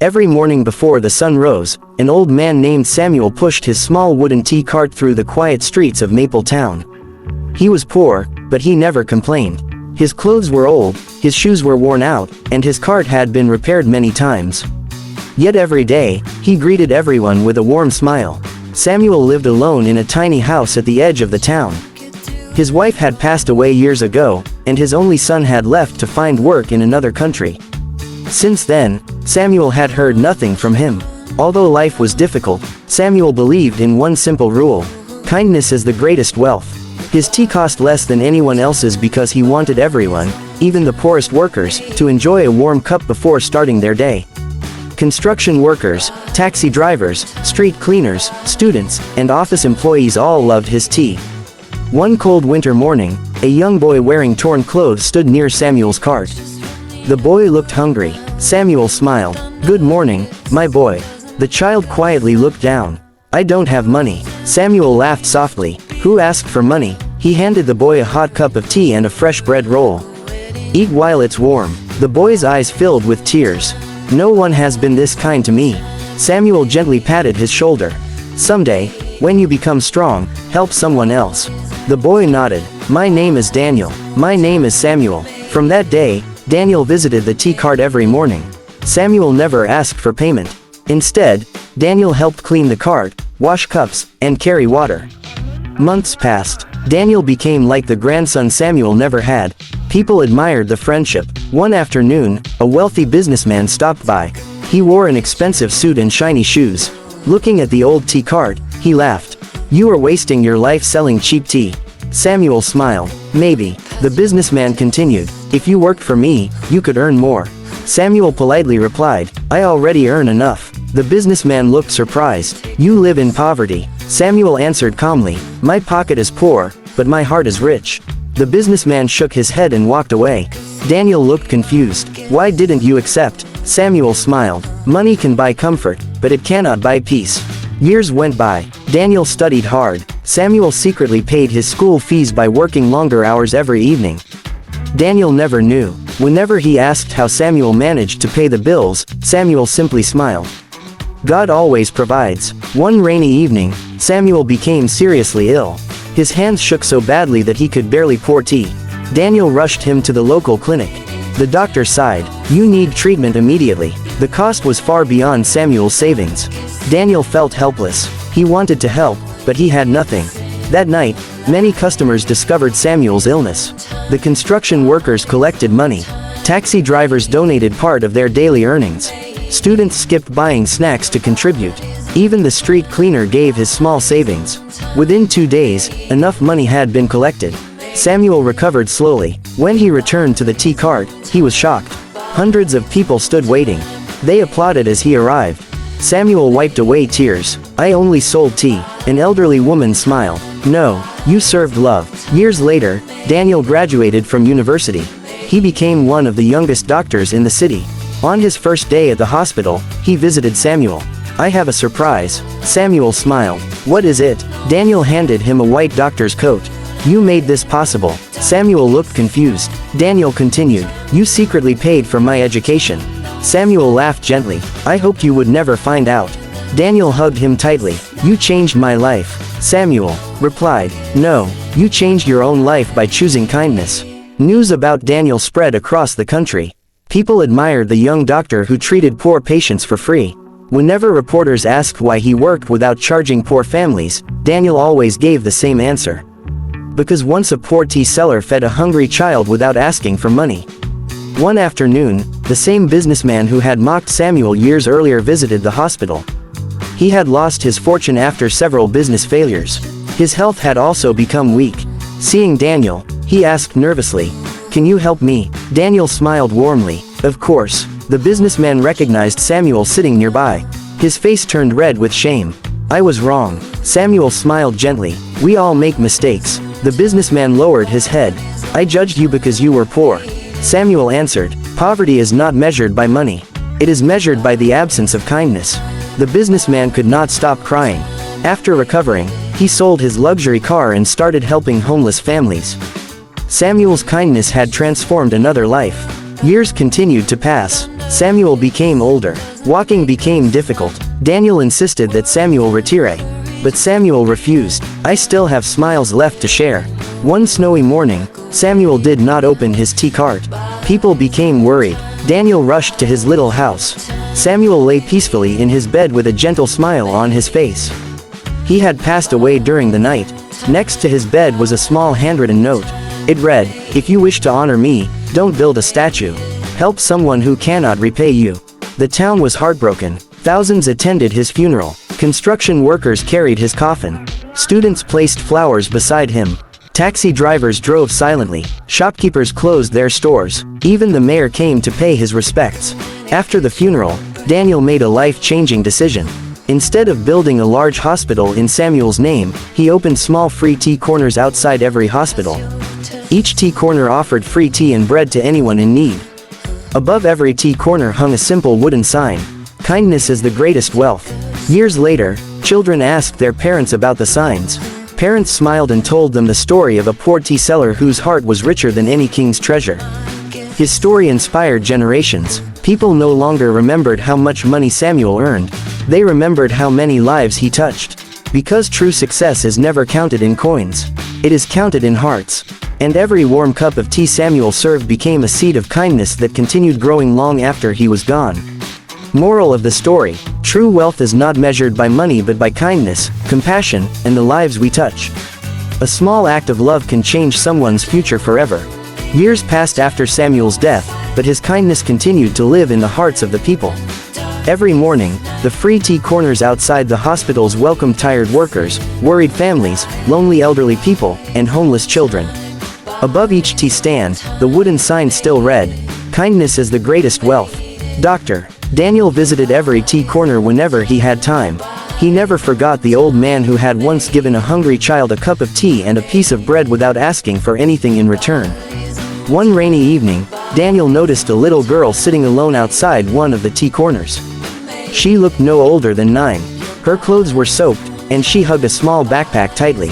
Every morning before the sun rose, an old man named Samuel pushed his small wooden tea cart through the quiet streets of Maple Town. He was poor, but he never complained. His clothes were old, his shoes were worn out, and his cart had been repaired many times. Yet every day, he greeted everyone with a warm smile. Samuel lived alone in a tiny house at the edge of the town. His wife had passed away years ago, and his only son had left to find work in another country. Since then, Samuel had heard nothing from him. Although life was difficult, Samuel believed in one simple rule: kindness is the greatest wealth. His tea cost less than anyone else's because he wanted everyone, even the poorest workers, to enjoy a warm cup before starting their day. Construction workers, taxi drivers, street cleaners, students, and office employees all loved his tea. One cold winter morning, a young boy wearing torn clothes stood near Samuel's cart. The boy looked hungry. Samuel smiled. "Good morning, my boy." The child quietly looked down. "I don't have money." Samuel laughed softly. "Who asked for money?" He handed the boy a hot cup of tea and a fresh bread roll. "Eat while it's warm." The boy's eyes filled with tears. "No one has been this kind to me." Samuel gently patted his shoulder. "Someday, when you become strong, help someone else." The boy nodded. "My name is Daniel." "My name is Samuel." From that day, Daniel visited the tea cart every morning. Samuel never asked for payment. Instead, Daniel helped clean the cart, wash cups, and carry water. Months passed. Daniel became like the grandson Samuel never had. People admired the friendship. One afternoon, a wealthy businessman stopped by. He wore an expensive suit and shiny shoes. Looking at the old tea cart, he laughed. "You are wasting your life selling cheap tea." Samuel smiled. "Maybe." The businessman continued. "If you worked for me, you could earn more." Samuel politely replied, "I already earn enough." The businessman looked surprised. "You live in poverty." Samuel answered calmly, "My pocket is poor, but my heart is rich." The businessman shook his head and walked away. Daniel looked confused. "Why didn't you accept?" Samuel smiled. "Money can buy comfort, but it cannot buy peace." Years went by. Daniel studied hard. Samuel secretly paid his school fees by working longer hours every evening. Daniel never knew. Whenever he asked how Samuel managed to pay the bills, Samuel simply smiled. God always provides. One rainy evening, Samuel became seriously ill. His hands shook so badly that he could barely pour tea. Daniel rushed him to the local clinic. The doctor sighed. "You need treatment immediately." The cost was far beyond Samuel's savings. Daniel felt helpless. He wanted to help, but he had nothing. That night, many customers discovered Samuel's illness. The construction workers collected money. Taxi drivers donated part of their daily earnings. Students skipped buying snacks to contribute. Even the street cleaner gave his small savings. Within 2 days, enough money had been collected. Samuel recovered slowly. When he returned to the tea cart, he was shocked. Hundreds of people stood waiting. They applauded as he arrived. Samuel wiped away tears. "I only sold tea." An elderly woman smiled. "No, you served love." Years later, Daniel graduated from university. He became one of the youngest doctors in the city. On his first day at the hospital, he visited Samuel. "I have a surprise." Samuel smiled. "What is it?" Daniel handed him a white doctor's coat. "You made this possible." Samuel looked confused. Daniel continued. "You secretly paid for my education." Samuel laughed gently. "I hoped you would never find out." Daniel hugged him tightly. "You changed my life." Samuel replied, "No, you changed your own life by choosing kindness." News about Daniel spread across the country. People admired the young doctor who treated poor patients for free. Whenever reporters asked why he worked without charging poor families, Daniel always gave the same answer. Because once a poor tea seller fed a hungry child without asking for money. One afternoon, the same businessman who had mocked Samuel years earlier visited the hospital. He had lost his fortune after several business failures. His health had also become weak. Seeing Daniel, he asked nervously, "Can you help me?" Daniel smiled warmly. "Of course." The businessman recognized Samuel sitting nearby. His face turned red with shame. "I was wrong." Samuel smiled gently. "We all make mistakes." The businessman lowered his head. "I judged you because you were poor." Samuel answered, "Poverty is not measured by money. It is measured by the absence of kindness." The businessman could not stop crying. After recovering, he sold his luxury car and started helping homeless families. Samuel's kindness had transformed another life. Years continued to pass. Samuel became older. Walking became difficult. Daniel insisted that Samuel retire. But Samuel refused. I still have smiles left to share. One snowy morning, Samuel did not open his tea cart. People became worried. Daniel rushed to his little house. Samuel lay peacefully in his bed with a gentle smile on his face. He had passed away during the night. Next to his bed was a small handwritten note. It read, "If you wish to honor me, don't build a statue. Help someone who cannot repay you." The town was heartbroken. Thousands attended his funeral. Construction workers carried his coffin. Students placed flowers beside him. Taxi drivers drove silently. Shopkeepers closed their stores. Even the mayor came to pay his respects. After the funeral, Daniel made a life-changing decision. Instead of building a large hospital in Samuel's name, he opened small free tea corners outside every hospital. Each tea corner offered free tea and bread to anyone in need. Above every tea corner hung a simple wooden sign, "Kindness is the greatest wealth." Years later, children asked their parents about the signs. Parents smiled and told them the story of a poor tea seller whose heart was richer than any king's treasure. His story inspired generations. People no longer remembered how much money Samuel earned. They remembered how many lives he touched. Because true success is never counted in coins. It is counted in hearts. And every warm cup of tea Samuel served became a seed of kindness that continued growing long after he was gone. Moral of the story: true wealth is not measured by money but by kindness, compassion, and the lives we touch. A small act of love can change someone's future forever. Years passed after Samuel's death, but his kindness continued to live in the hearts of the people. Every morning, the free tea corners outside the hospitals welcomed tired workers, worried families, lonely elderly people, and homeless children. Above each tea stand, the wooden sign still read, "Kindness is the greatest wealth." Dr. Daniel visited every tea corner whenever he had time. He never forgot the old man who had once given a hungry child a cup of tea and a piece of bread without asking for anything in return. One rainy evening, Daniel noticed a little girl sitting alone outside one of the tea corners. She looked no older than 9. Her clothes were soaked, and she hugged a small backpack tightly.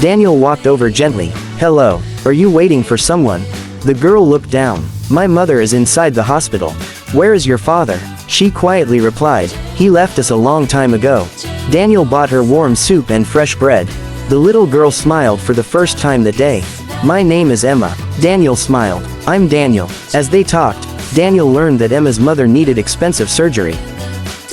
Daniel walked over gently. "Hello, are you waiting for someone?" The girl looked down. "My mother is inside the hospital." "Where is your father?" She quietly replied, "He left us a long time ago." Daniel bought her warm soup and fresh bread. The little girl smiled for the first time that day. "My name is Emma." Daniel smiled. "I'm Daniel." As they talked, Daniel learned that Emma's mother needed expensive surgery.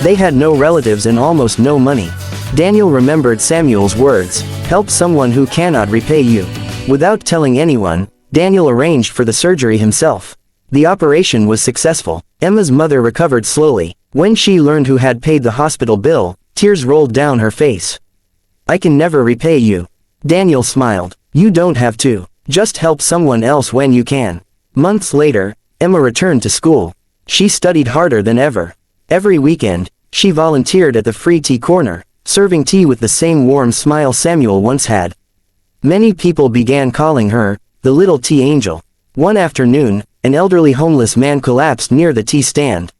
They had no relatives and almost no money. Daniel remembered Samuel's words, "Help someone who cannot repay you." Without telling anyone, Daniel arranged for the surgery himself. The operation was successful. Emma's mother recovered slowly. When she learned who had paid the hospital bill, tears rolled down her face. "I can never repay you." Daniel smiled. "You don't have to. Just help someone else when you can." Months later, Emma returned to school. She studied harder than ever. Every weekend, she volunteered at the free tea corner, serving tea with the same warm smile Samuel once had. Many people began calling her the little tea angel. One afternoon, an elderly homeless man collapsed near the tea stand.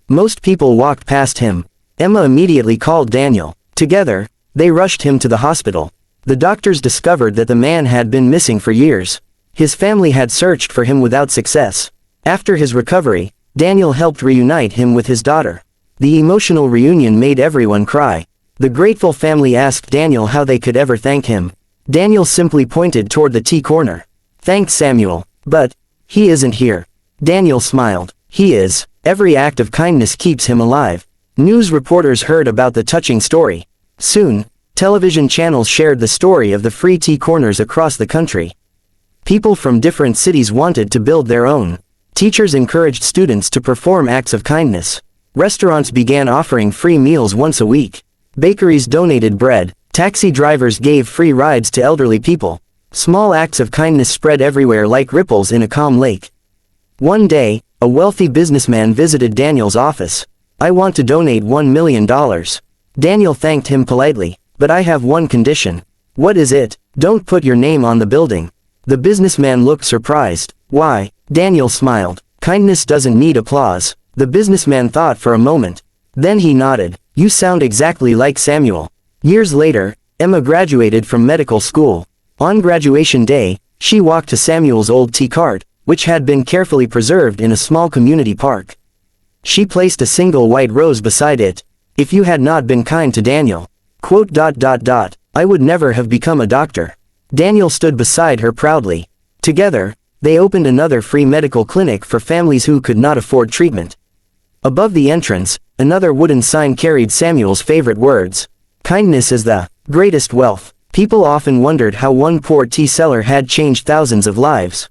Most people walked past him. Emma immediately called Daniel. Together, they rushed him to the hospital. The doctors discovered that the man had been missing for years. His family had searched for him without success. After his recovery, Daniel helped reunite him with his daughter. The emotional reunion made everyone cry. The grateful family asked Daniel how they could ever thank him. Daniel simply pointed toward the tea corner. "Thanks, Samuel. But he isn't here." Daniel smiled. "He is. Every act of kindness keeps him alive." News reporters heard about the touching story. Soon, television channels shared the story of the free tea corners across the country. People from different cities wanted to build their own. Teachers encouraged students to perform acts of kindness. Restaurants began offering free meals once a week. Bakeries donated bread. Taxi drivers gave free rides to elderly people. Small acts of kindness spread everywhere like ripples in a calm lake. One day, a wealthy businessman visited Daniel's office. "I want to donate $1 million. Daniel thanked him politely. "But I have one condition." "What is it?" "Don't put your name on the building." The businessman looked surprised. "Why?" Daniel smiled. "Kindness doesn't need applause." The businessman thought for a moment. Then he nodded. "You sound exactly like Samuel." Years later, Emma graduated from medical school. On graduation day, she walked to Samuel's old tea cart, which had been carefully preserved in a small community park. She placed a single white rose beside it. If you had not been kind to Daniel, quote, I would never have become a doctor. Daniel stood beside her proudly. Together, they opened another free medical clinic for families who could not afford treatment. Above the entrance, another wooden sign carried Samuel's favorite words. Kindness is the greatest wealth. People often wondered how one poor tea seller had changed thousands of lives.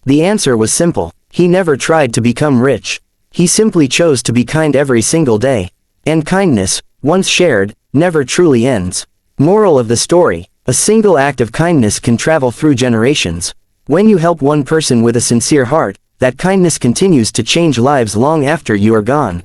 The answer was simple. He never tried to become rich. He simply chose to be kind every single day. And kindness, once shared, never truly ends. Moral of the story: a single act of kindness can travel through generations. When you help one person with a sincere heart, that kindness continues to change lives long after you are gone.